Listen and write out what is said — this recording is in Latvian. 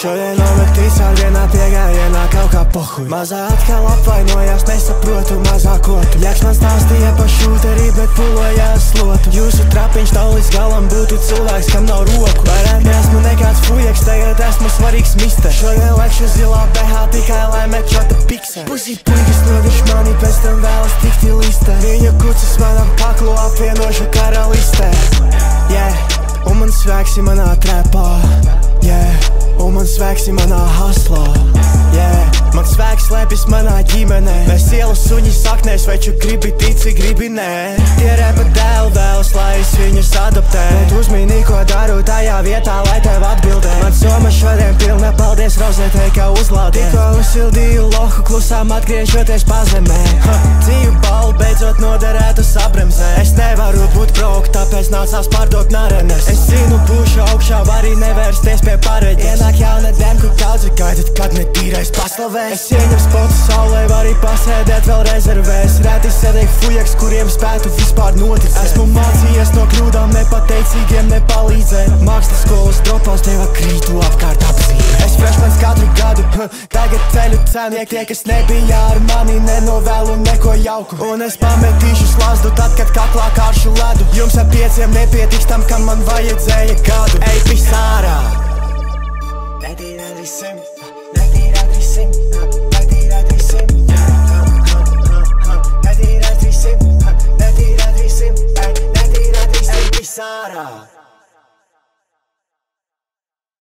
Šodien nometīs vēl vienā piegājienā kaut kā pohuj. Mazā atkal apvainojās, nesaprotu mazā kotu. Ļaks man stāstīja par šūteri, bet pulojās slotu. Jūsu trapiņš nav līdz galam, būtu cilvēks, kam nav roku. Vairāk neesmu nekāds fujeks, tagad esmu svarīgs mister. Šodien lekšu zilā behā tikai lai mečota pikse. Pusi puikas novirš mani, pēc tam vēlas tikt į listē. Viņa kucis manam kaklu apvienošu karalistē. Yeah, un man svēks ir manā trepā. Yeah, un man svēks ir manā haslā. Yeah, man svēks slēpjas manā ģimenē. Mēs ielas suņi saknēs, veču gribi tici, gribi nē. Tie repa dēli vēlas, lai es viņus adoptē. Bet uzmini, ko daru tajā vietā, lai tev atbildē. Man soma šodien pilna, paldies rozetē, ka uzlādē. Tikko uzsildīju lohu, klusām atgriežoties pazemē. Dzīvu balu beidzot noderētu sabremzē. Es nevaru būt broke, tāpēc nācās pārdot narenes. Es zinu, būšu augšā, vari nevērsties pie pareģes. Ienāk jauna demku kaudze, gaidat, kad netīrais paslavē. Es ieņem spotu saulē, vari pasēdēt vēl rezervēs. Reti sēdēk fujeks, kuriem spētu vispār noticēt. Esmu mācījies no kļūdām, nepateicīgiem nepalīdzēt. Mākslas skolas dropās, tev krītu apkārt apzīmē. Es freshmans katru gadu, tagad ceļu cenu. Tie, kas nebija ar mani, nenovēlu neko jauku. Un es pametīšu slazdu tad, kad kaklā kāršu ledu. Jums ar 5 nepietiks tam, kam man vajadzēja gadu. Ej, pis ārā! Netīrēt visiem, netīrēt visiem, netīrēt visiem. Netīrēt visiem, netīrēt visiem, netīrēt visiem. Ej, pis ārā!